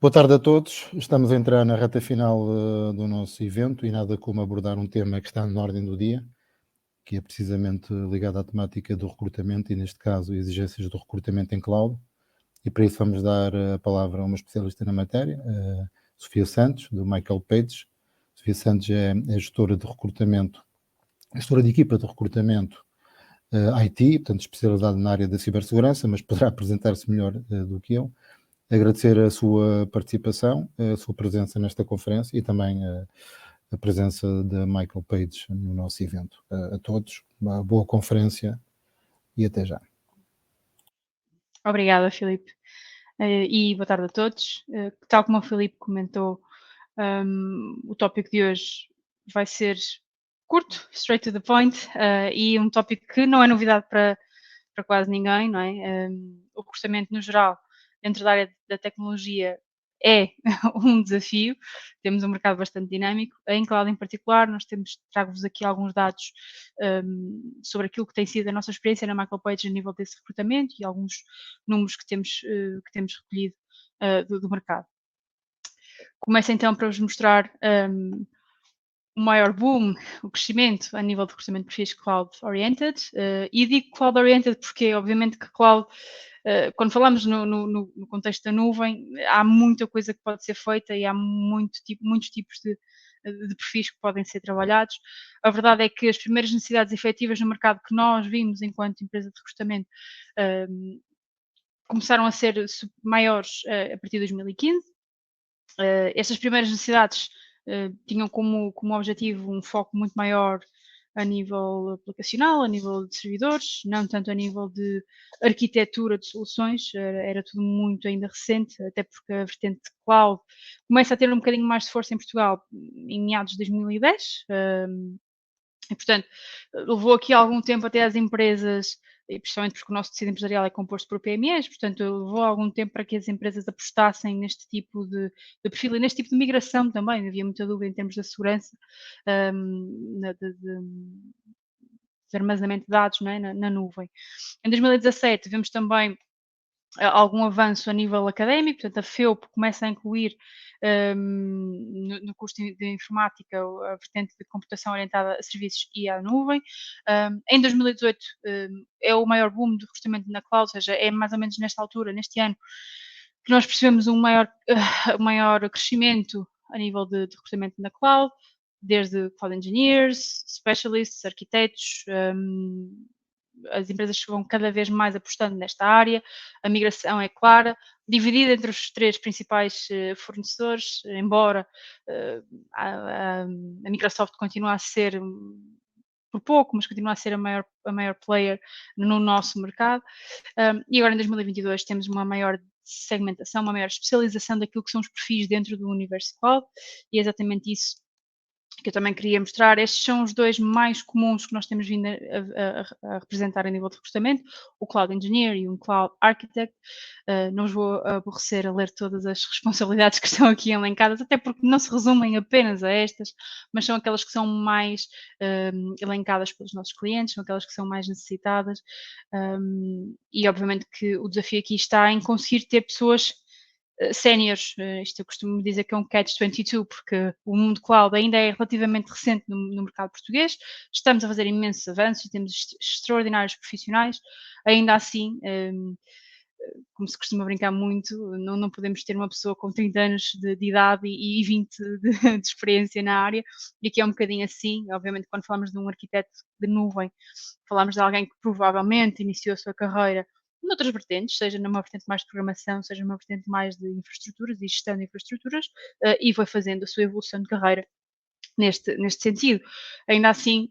Boa tarde a todos. Estamos a entrar na reta final do nosso evento e nada como abordar um tema que está na ordem do dia, que é precisamente ligado à temática do recrutamento e, neste caso, exigências do recrutamento em cloud. E para isso vamos dar a palavra a uma especialista na matéria, a Sofia Santos, do Michael Page. Sofia Santos é gestora de recrutamento, gestora de equipa de recrutamento IT, portanto especializada na área da cibersegurança, mas poderá apresentar-se melhor do que eu. Agradecer a sua participação, a sua presença nesta conferência e também a presença de Michael Page no nosso evento. A todos, uma boa conferência e até já. Obrigada, Filipe. E boa tarde a todos. Tal como o Filipe comentou, o tópico de hoje vai ser curto, straight to the point, e um tópico que não é novidade para quase ninguém, não é? O recrutamento no geral, dentro da área da tecnologia, é um desafio. Temos um mercado bastante dinâmico. Em cloud em particular, trago-vos aqui alguns dados sobre aquilo que tem sido a nossa experiência na Michael Page a nível desse recrutamento e alguns números que temos recolhido do mercado. Começo então para vos mostrar o maior boom, o crescimento a nível de recrutamento de perfis cloud-oriented. E digo cloud-oriented porque, obviamente, que cloud, quando falamos no contexto da nuvem, há muita coisa que pode ser feita e há muitos tipos de perfis que podem ser trabalhados. A verdade é que as primeiras necessidades efetivas no mercado que nós vimos enquanto empresa de recrutamento começaram a ser maiores a partir de 2015. Estas primeiras necessidades tinham como objetivo um foco muito maior a nível aplicacional, a nível de servidores, não tanto a nível de arquitetura de soluções, era tudo muito ainda recente, até porque a vertente de cloud começa a ter um bocadinho mais de força em Portugal em meados de 2010, e portanto levou aqui algum tempo até as empresas, e principalmente porque o nosso tecido empresarial é composto por PMEs, portanto levou algum tempo para que as empresas apostassem neste tipo de perfil e neste tipo de migração também. Havia muita dúvida em termos da segurança de armazenamento de dados, não é? na nuvem. Em 2017 vemos também algum avanço a nível académico, portanto a FEUP começa a incluir no curso de informática a vertente de computação orientada a serviços e à nuvem. Em 2018 é o maior boom do recrutamento na cloud, ou seja, é mais ou menos nesta altura, neste ano, que nós percebemos um maior crescimento a nível de recrutamento na cloud, desde cloud engineers, specialists, arquitetos, as empresas vão cada vez mais apostando nesta área, a migração é clara, dividida entre os três principais fornecedores, embora a Microsoft continue a ser, por pouco, mas continua a ser a maior player no nosso mercado. E agora em 2022 temos uma maior segmentação, uma maior especialização daquilo que são os perfis dentro do universo cloud, e é exatamente isso que eu também queria mostrar. Estes são os dois mais comuns que nós temos vindo a representar a nível de recrutamento, o Cloud Engineer e um Cloud Architect. Não os vou aborrecer a ler todas as responsabilidades que estão aqui elencadas, até porque não se resumem apenas a estas, mas são aquelas que são mais elencadas pelos nossos clientes, são aquelas que são mais necessitadas, e obviamente que o desafio aqui está em conseguir ter pessoas séniores. Isto eu costumo dizer que é um catch-22, porque o mundo cloud ainda é relativamente recente no mercado português, estamos a fazer imensos avanços, temos extraordinários profissionais, ainda assim, como se costuma brincar muito, não podemos ter uma pessoa com 30 anos de idade e 20 de experiência na área, e aqui é um bocadinho assim. Obviamente, quando falamos de um arquiteto de nuvem, falamos de alguém que provavelmente iniciou a sua carreira noutras vertentes, seja numa vertente mais de programação, seja numa vertente mais de infraestruturas e gestão de infraestruturas, e foi fazendo a sua evolução de carreira neste sentido. Ainda assim,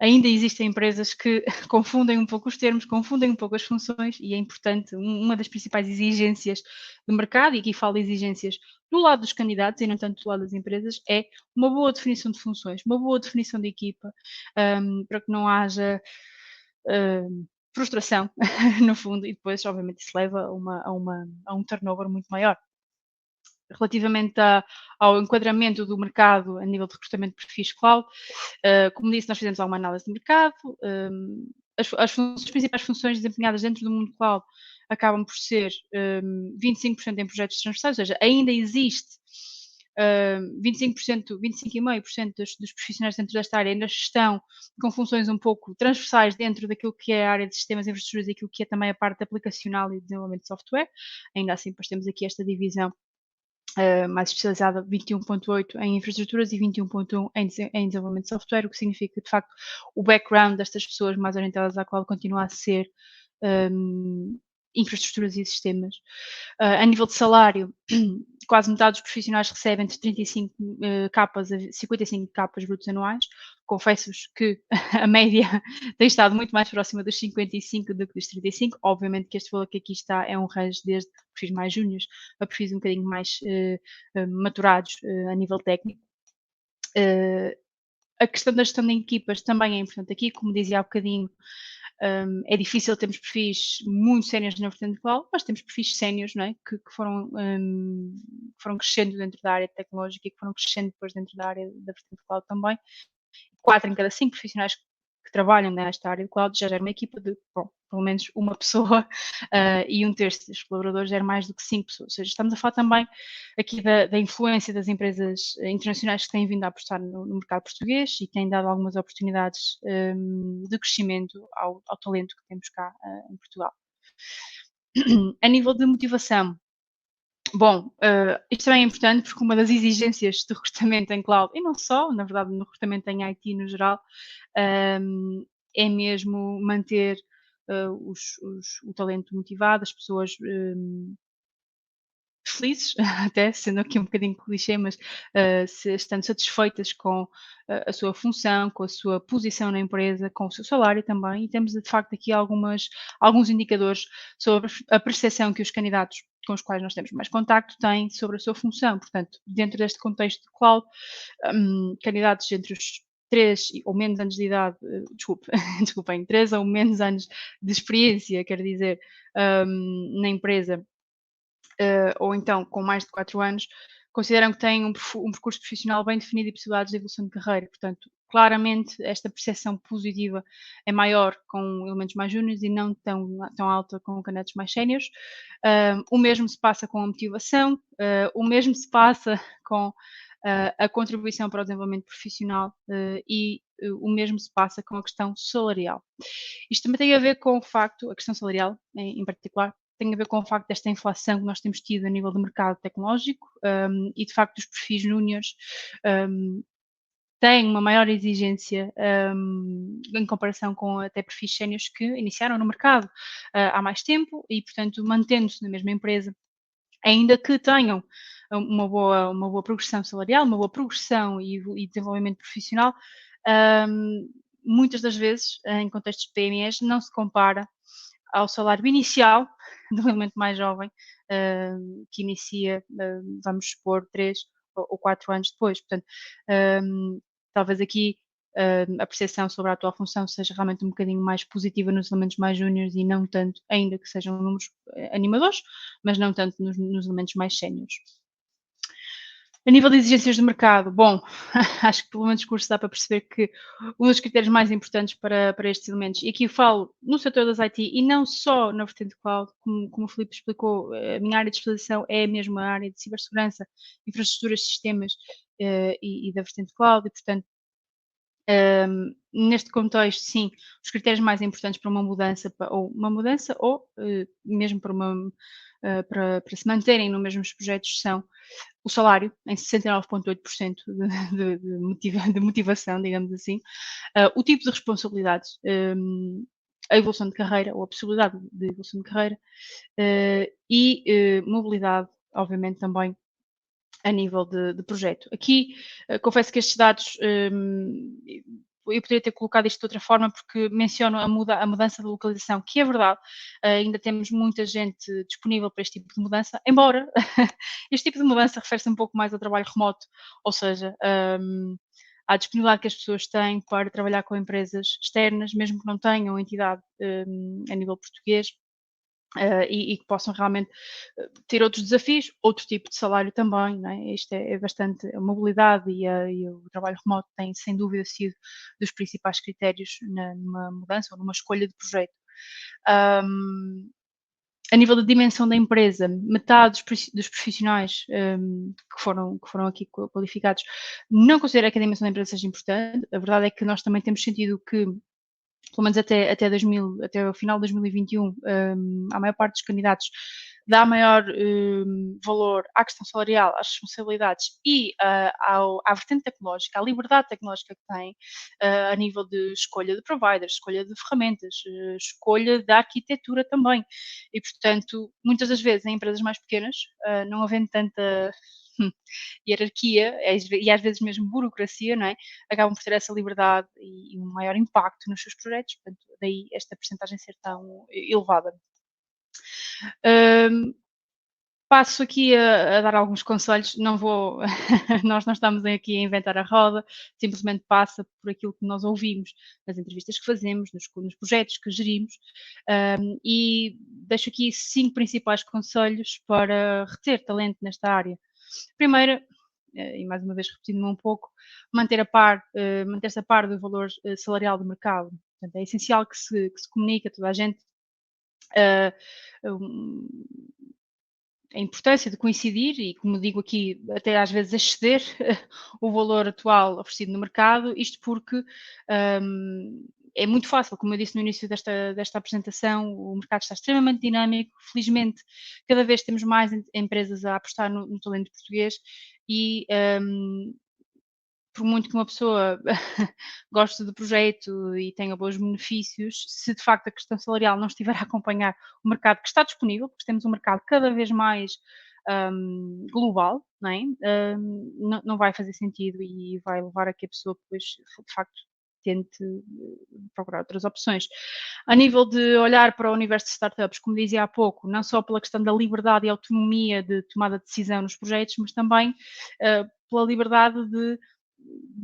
ainda existem empresas que confundem um pouco os termos, confundem um pouco as funções, e é importante, uma das principais exigências do mercado, e aqui falo de exigências do lado dos candidatos e não tanto do lado das empresas, é uma boa definição de funções, uma boa definição de equipa, para que não haja frustração, no fundo, e depois, obviamente, isso leva a um turnover muito maior. Relativamente ao enquadramento do mercado a nível de recrutamento de perfis cloud, como disse, nós fizemos alguma análise de mercado. As principais funções desempenhadas dentro do mundo cloud acabam por ser 25% em projetos transversais, ou seja, ainda existe 25%, 25,5% dos profissionais dentro desta área ainda estão com funções um pouco transversais dentro daquilo que é a área de sistemas e infraestruturas e aquilo que é também a parte aplicacional e de desenvolvimento de software. Ainda assim, depois temos aqui esta divisão mais especializada, 21,8 em infraestruturas e 21,1 em desenvolvimento de software, o que significa que, de facto, o background destas pessoas mais orientadas à cloud continua a ser infraestruturas e sistemas. A nível de salário, quase metade dos profissionais recebem entre 35 capas a 55 capas brutos anuais. Confesso-vos que a média tem estado muito mais próxima dos 55 do que dos 35. Obviamente que este valor que aqui está é um range desde perfis mais júniores a perfis um bocadinho mais maturados a nível técnico. A questão da gestão de equipas também é importante aqui, como dizia há bocadinho, é difícil termos perfis muito séniores na vertente cloud, mas temos perfis séniores, não é? Que foram crescendo dentro da área tecnológica e que foram crescendo depois dentro da área da vertente cloud também. 4 em cada 5 profissionais que trabalham nesta área de cloud já gera uma equipa de, bom, pelo menos uma pessoa e um terço dos colaboradores gera mais do que 5 pessoas. Ou seja, estamos a falar também aqui da influência das empresas internacionais que têm vindo a apostar no mercado português e têm dado algumas oportunidades de crescimento ao talento que temos cá em Portugal. A nível de motivação, bom, isto também é importante porque uma das exigências de recrutamento em cloud, e não só, na verdade, no recrutamento em IT no geral, é mesmo manter o talento motivado, as pessoas felizes, até sendo aqui um bocadinho clichê, mas estando satisfeitas com a sua função, com a sua posição na empresa, com o seu salário também, e temos de facto aqui alguns indicadores sobre a percepção que os candidatos com os quais nós temos mais contacto têm sobre a sua função. Portanto, dentro deste contexto de cloud, candidatos entre os 3 ou menos anos de idade, desculpem, 3 ou menos anos de experiência, quer dizer, na empresa, ou então com mais de 4 anos, consideram que têm um percurso profissional bem definido e possibilidades de evolução de carreira. Portanto, claramente esta percepção positiva é maior com elementos mais júniores e não tão alta com candidatos mais séniores. O mesmo se passa com a motivação, o mesmo se passa com a contribuição para o desenvolvimento profissional e o mesmo se passa com a questão salarial. Isto também tem a ver com o facto, a questão salarial em particular, tem a ver com o facto desta inflação que nós temos tido a nível do mercado tecnológico e de facto os perfis júniores têm uma maior exigência em comparação com até perfis séniores que iniciaram no mercado há mais tempo e, portanto, mantendo-se na mesma empresa, ainda que tenham uma boa progressão salarial, uma boa progressão e desenvolvimento profissional, muitas das vezes, em contextos de PMEs, não se compara ao salário inicial de um elemento mais jovem que inicia, vamos supor, 3 ou 4 anos depois. Portanto, talvez aqui a percepção sobre a atual função seja realmente um bocadinho mais positiva nos elementos mais júniores e não tanto, ainda que sejam números animadores, mas não tanto nos elementos mais séniores. A nível de exigências do mercado, bom, acho que pelo meu discurso dá para perceber que um dos critérios mais importantes para estes elementos, e aqui eu falo no setor das IT e não só na vertente cloud, como o Filipe explicou, a minha área de especialização é mesmo a área de cibersegurança, infraestruturas, sistemas e da vertente cloud, e portanto, neste contexto, sim, os critérios mais importantes para uma mudança, ou mesmo para se manterem nos mesmos projetos são o salário, em 69,8% de motivação, digamos assim, o tipo de responsabilidades, a evolução de carreira, ou a possibilidade de evolução de carreira, e mobilidade, obviamente, também a nível de projeto. Aqui, confesso que estes dados, eu poderia ter colocado isto de outra forma, porque menciono a mudança de localização, que é verdade, ainda temos muita gente disponível para este tipo de mudança, embora este tipo de mudança refere-se um pouco mais ao trabalho remoto, ou seja, à disponibilidade que as pessoas têm para trabalhar com empresas externas, mesmo que não tenham entidade a nível português, e que possam realmente ter outros desafios, outro tipo de salário também, não é? Isto é bastante, a mobilidade e o trabalho remoto tem sem dúvida sido dos principais critérios numa mudança ou numa escolha de projeto. A nível da dimensão da empresa, metade dos profissionais que foram aqui qualificados não considera que a dimensão da empresa seja importante. A verdade é que nós também temos sentido que, pelo menos até o final de 2021, a maior parte dos candidatos dá maior valor à questão salarial, às responsabilidades e à vertente tecnológica, à liberdade tecnológica que tem, a nível de escolha de providers, escolha de ferramentas, escolha da arquitetura também. E, portanto, muitas das vezes em empresas mais pequenas, não havendo tanta hierarquia e às vezes mesmo burocracia, não é? Acabam por ter essa liberdade e um maior impacto nos seus projetos, portanto, daí esta percentagem ser tão elevada. Passo aqui a dar alguns conselhos, não vou nós não estamos aqui a inventar a roda, simplesmente passa por aquilo que nós ouvimos nas entrevistas que fazemos, nos projetos que gerimos, e deixo aqui 5 principais conselhos para reter talento nesta área. Primeiro, e mais uma vez repetindo-me um pouco, manter-se a par do valor salarial do mercado. Portanto, é essencial que se comunique a toda a gente um, a importância de coincidir e, como digo aqui, até às vezes exceder o valor atual oferecido no mercado, isto porque é muito fácil, como eu disse no início desta apresentação, o mercado está extremamente dinâmico, felizmente cada vez temos mais empresas a apostar no talento português e por muito que uma pessoa goste do projeto e tenha bons benefícios, se de facto a questão salarial não estiver a acompanhar o mercado que está disponível, porque temos um mercado cada vez mais global, não é? Não vai fazer sentido e vai levar a que a pessoa depois, de facto, tente procurar outras opções. A nível de olhar para o universo de startups, como dizia há pouco, não só pela questão da liberdade e autonomia de tomada de decisão nos projetos, mas também pela liberdade de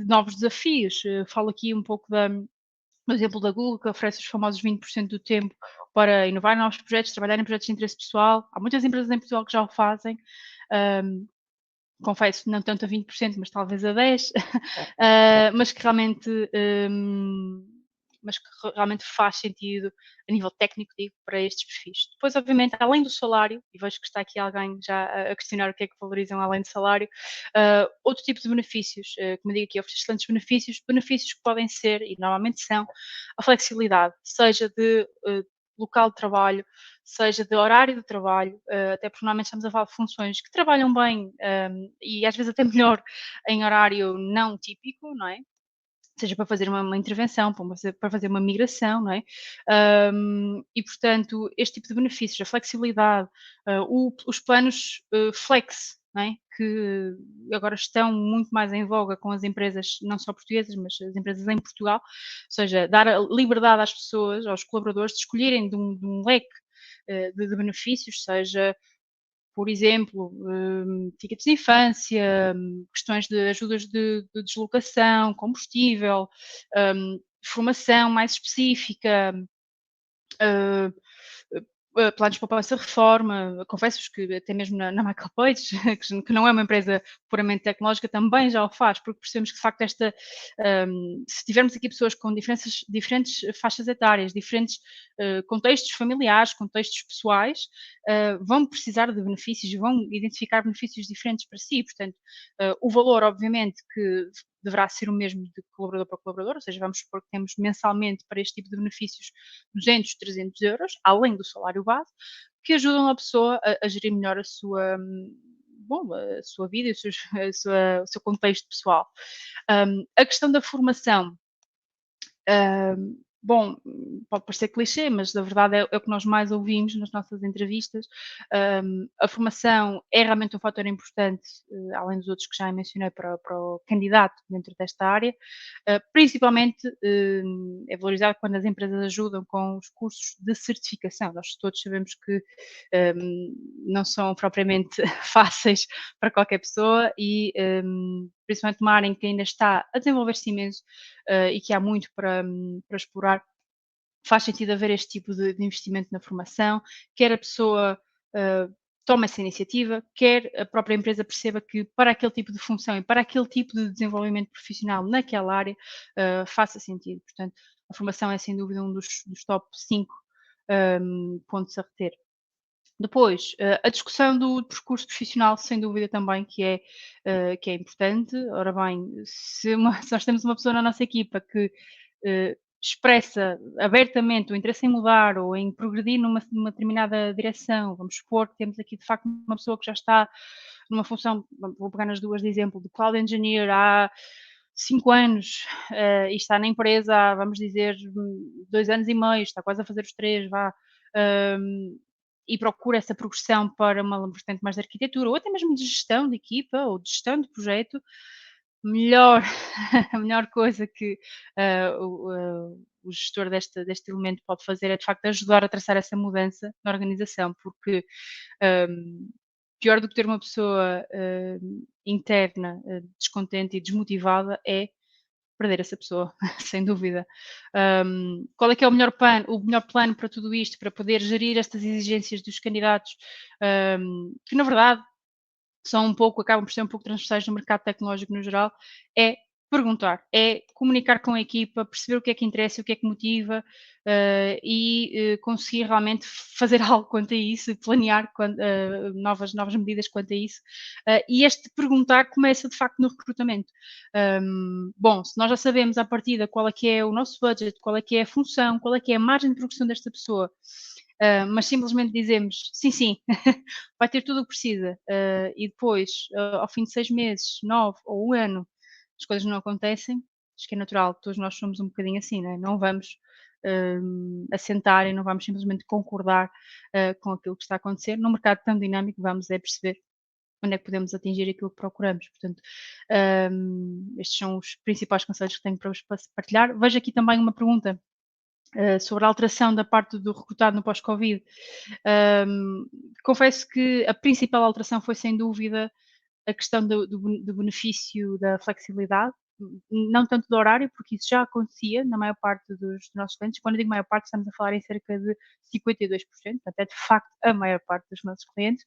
novos desafios. Falo aqui um pouco do exemplo da Google, que oferece os famosos 20% do tempo para inovar em novos projetos, trabalhar em projetos de interesse pessoal. Há muitas empresas em Portugal que já o fazem. Confesso, não tanto a 20%, mas talvez a 10%, mas que realmente faz sentido a nível técnico, digo, para estes perfis. Depois, obviamente, além do salário, e vejo que está aqui alguém já a questionar o que é que valorizam além do salário, outro tipo de benefícios, como eu digo aqui, oferece excelentes benefícios que podem ser, e normalmente são, a flexibilidade, seja de local de trabalho, seja de horário de trabalho, até porque normalmente estamos a falar de funções que trabalham bem e às vezes até melhor em horário não típico, não é? Seja para fazer uma intervenção, para fazer uma migração, não é? E portanto, este tipo de benefícios, a flexibilidade, os planos flex, não é? Que agora estão muito mais em voga com as empresas, não só portuguesas, mas as empresas em Portugal, ou seja, dar a liberdade às pessoas, aos colaboradores, de escolherem de um leque de benefícios, seja por exemplo, tickets de infância, questões de ajudas de deslocação, combustível, formação mais específica, uh, planos de poupança reforma. Confesso-vos que até mesmo na Michael Page, que não é uma empresa puramente tecnológica, também já o faz, porque percebemos que de facto se tivermos aqui pessoas com diferentes faixas etárias, diferentes contextos familiares, contextos pessoais, vão precisar de benefícios, vão identificar benefícios diferentes para si. Portanto, o valor, obviamente, que deverá ser o mesmo de colaborador para colaborador, ou seja, vamos supor que temos mensalmente para este tipo de benefícios 200, 300 euros, além do salário base, que ajudam a pessoa a gerir melhor a sua, a sua vida e o seu contexto pessoal. A questão da formação, bom, pode parecer clichê, mas na verdade é o que nós mais ouvimos nas nossas entrevistas. A formação é realmente um fator importante, além dos outros que já mencionei, para o candidato dentro desta área. Principalmente é valorizado quando as empresas ajudam com os cursos de certificação. Nós todos sabemos que não são propriamente fáceis para qualquer pessoa e principalmente uma área em que ainda está a desenvolver-se imenso e que há muito para explorar, faz sentido haver este tipo de investimento na formação, quer a pessoa tome essa iniciativa, quer a própria empresa perceba que para aquele tipo de função e para aquele tipo de desenvolvimento profissional naquela área faça sentido. Portanto, a formação é sem dúvida um dos top 5 pontos a reter. Depois, a discussão do percurso profissional, sem dúvida também que é importante. Ora bem, se nós temos uma pessoa na nossa equipa que expressa abertamente o interesse em mudar ou em progredir numa determinada direção, vamos supor que temos aqui de facto uma pessoa que já está numa função, vou pegar nas duas de exemplo, de Cloud Engineer há 5 anos, e está na empresa há, vamos dizer, 2 anos e meio, está quase a fazer os 3, vá. E procura essa progressão para uma vertente mais de arquitetura ou até mesmo de gestão de equipa ou de gestão de projeto, melhor, a melhor coisa que o gestor deste elemento pode fazer é de facto ajudar a traçar essa mudança na organização, porque pior do que ter uma pessoa interna descontente e desmotivada é perder essa pessoa, sem dúvida. Qual é que é o melhor plano para tudo isto, para poder gerir estas exigências dos candidatos, que na verdade acabam por ser um pouco transversais no mercado tecnológico no geral, é perguntar, é comunicar com a equipa, perceber o que é que interessa, o que é que motiva, conseguir realmente fazer algo quanto a isso, planear novas medidas quanto a isso. E este perguntar começa de facto no recrutamento. Bom, se nós já sabemos à partida qual é que é o nosso budget, qual é que é a função, qual é que é a margem de progressão desta pessoa, mas simplesmente dizemos sim, sim, vai ter tudo o que precisa, e depois, ao fim de 6 meses, 9 ou 1 ano, as coisas não acontecem, acho que é natural, todos nós somos um bocadinho assim, não é? Não vamos assentar e não vamos simplesmente concordar com aquilo que está a acontecer. Num mercado tão dinâmico, vamos é perceber onde é que podemos atingir aquilo que procuramos. Portanto, estes são os principais conselhos que tenho para vos partilhar. Vejo aqui também uma pergunta sobre a alteração da parte do recrutado no pós-Covid. Confesso que a principal alteração foi, sem dúvida, a questão do benefício da flexibilidade, não tanto do horário, porque isso já acontecia na maior parte dos nossos clientes. Quando eu digo maior parte, estamos a falar em cerca de 52%, até de facto a maior parte dos nossos clientes,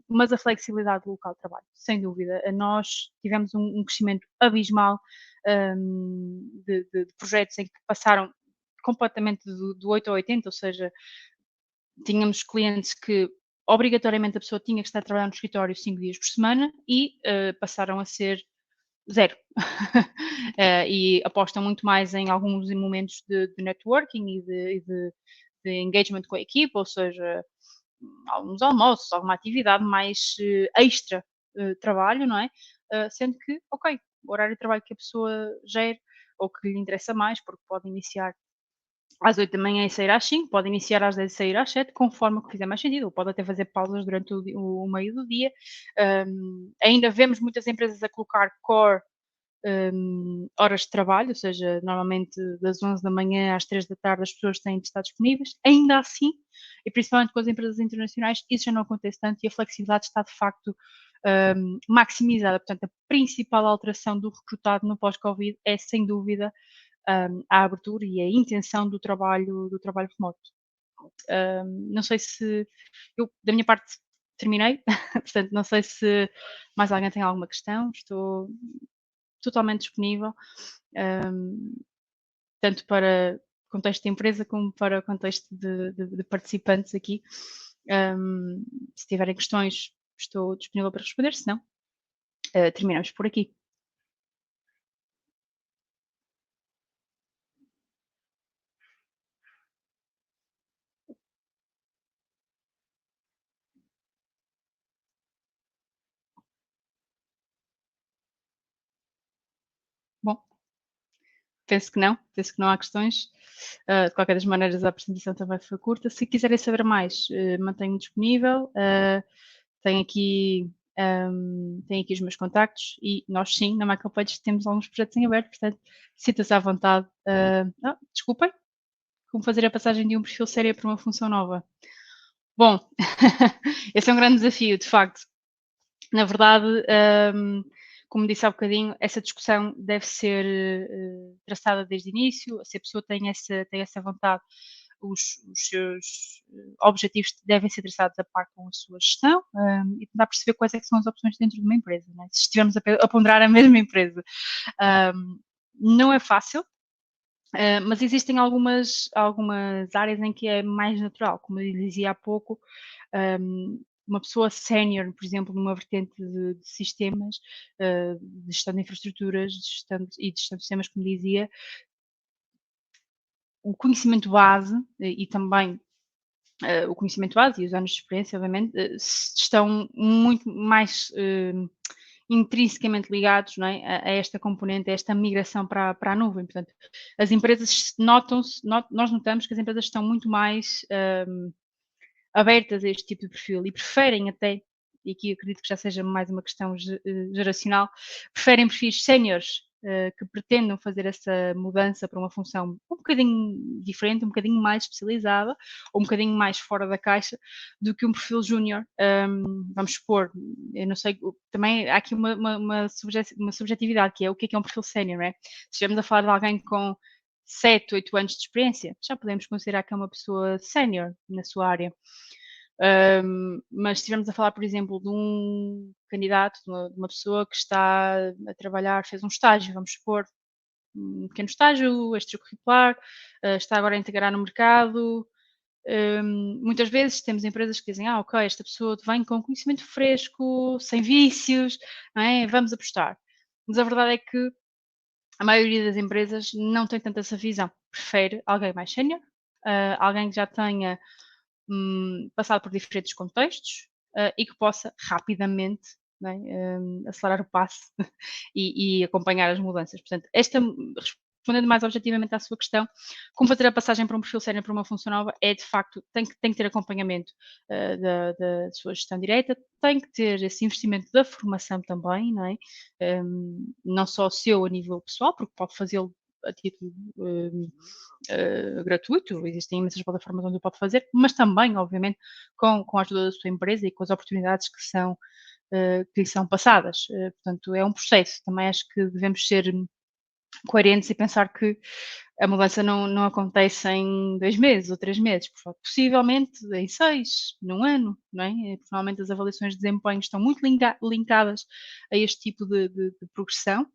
mas a flexibilidade do local de trabalho, sem dúvida. Nós tivemos um crescimento abismal de projetos em que passaram completamente do 8 ao 80, ou seja, tínhamos clientes que obrigatoriamente a pessoa tinha que estar a trabalhar no escritório 5 dias por semana e passaram a ser zero. E apostam muito mais em alguns momentos de networking de engagement com a equipa, ou seja, alguns almoços, alguma atividade mais extra trabalho, não é? Sendo que, ok, o horário de trabalho que a pessoa gere ou que lhe interessa mais, porque pode iniciar às 8 da manhã e sair às 5, pode iniciar às 10 e sair às 7, conforme o que fizer mais sentido, ou pode até fazer pausas durante o meio do dia. Ainda vemos muitas empresas a colocar core horas de trabalho, ou seja, normalmente das 11 da manhã às 3 da tarde as pessoas têm de estar disponíveis. Ainda assim, e principalmente com as empresas internacionais, isso já não acontece tanto e a flexibilidade está de facto maximizada. Portanto, a principal alteração do recrutado no pós-Covid é, sem dúvida, a abertura e a intenção do trabalho remoto. Não sei se eu, da minha parte, terminei, portanto, não sei se mais alguém tem alguma questão, estou totalmente disponível, tanto para contexto de empresa como para contexto de participantes aqui. Se tiverem questões, estou disponível para responder, se não, terminamos por aqui. Bom, penso que não há questões. De qualquer das maneiras, a apresentação também foi curta. Se quiserem saber mais, mantenho-me disponível. Tenho aqui os meus contactos e nós sim, na Michael Page temos alguns projetos em aberto, portanto, sinta-se à vontade. Desculpem, como fazer a passagem de um perfil sério para uma função nova. Bom, esse é um grande desafio, de facto. Na verdade, como disse há bocadinho, essa discussão deve ser traçada desde o início, se a pessoa tem essa vontade, os seus objetivos devem ser traçados a par com a sua gestão e tentar perceber quais é que são as opções dentro de uma empresa, né? Se estivermos a ponderar a mesma empresa. Não é fácil, Mas existem algumas áreas em que é mais natural, como eu dizia há pouco, uma pessoa sénior, por exemplo, numa vertente de sistemas, de gestão de infraestruturas, de gestão de sistemas, como dizia, o conhecimento base e também o conhecimento base e os anos de experiência, obviamente, estão muito mais intrinsecamente ligados, não é, a esta componente, a esta migração para a nuvem. Portanto, as empresas nós notamos que as empresas estão muito mais abertas a este tipo de perfil e preferem até, e aqui acredito que já seja mais uma questão geracional, preferem perfis séniores que pretendam fazer essa mudança para uma função um bocadinho diferente, um bocadinho mais especializada, ou um bocadinho mais fora da caixa, do que um perfil júnior. Vamos supor, eu não sei, também há aqui uma subjetividade, que é o que é um perfil sénior, não é? Se estivermos a falar de alguém com 7, 8 anos de experiência, já podemos considerar que é uma pessoa sénior na sua área. Mas se estivermos a falar, por exemplo, de um candidato, de uma pessoa que está a trabalhar, fez um estágio, vamos supor, um pequeno estágio extracurricular, está agora a integrar no mercado. Muitas vezes temos empresas que dizem, ok, esta pessoa vem com conhecimento fresco, sem vícios, não é? Vamos apostar. Mas a verdade é que a maioria das empresas não tem tanto essa visão. Prefere alguém mais sénior, alguém que já tenha passado por diferentes contextos e que possa rapidamente, não é, acelerar o passo e acompanhar as mudanças. Portanto, respondendo mais objetivamente à sua questão, como fazer a passagem para um perfil sénior para uma função nova é, de facto, tem que ter acompanhamento da sua gestão direta, tem que ter esse investimento da formação também, não é? Não só o seu a nível pessoal, porque pode fazê-lo a título gratuito, existem imensas plataformas onde o pode fazer, mas também, obviamente, com a ajuda da sua empresa e com as oportunidades que lhe são passadas. Portanto, é um processo. Também acho que devemos ser coerentes e pensar que a mudança não acontece em 2 meses ou 3 meses, possivelmente em 6, num ano, não é? Normalmente as avaliações de desempenho estão muito linkadas a este tipo de progressão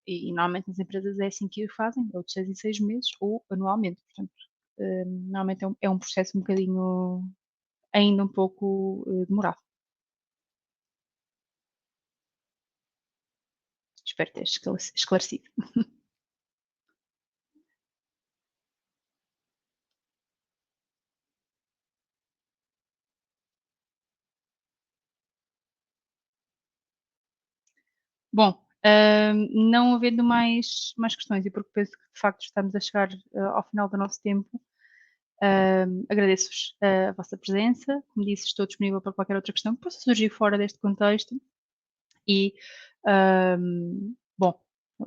e normalmente as empresas é assim que o fazem, ou de 6 em 6 meses ou anualmente. Portanto, normalmente é um processo um bocadinho ainda um pouco demorado. Espero ter esclarecido. Bom, não havendo mais questões e porque penso que de facto estamos a chegar ao final do nosso tempo, agradeço-vos a vossa presença. Como disse, estou disponível para qualquer outra questão que possa surgir fora deste contexto e, bom,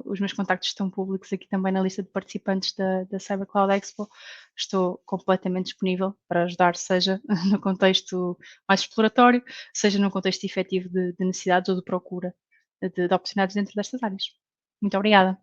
os meus contactos estão públicos aqui também na lista de participantes da Cyber Cloud Expo. Estou completamente disponível para ajudar, seja no contexto mais exploratório, seja no contexto efetivo de necessidades ou de procura de oportunidades dentro destas áreas. Muito obrigada.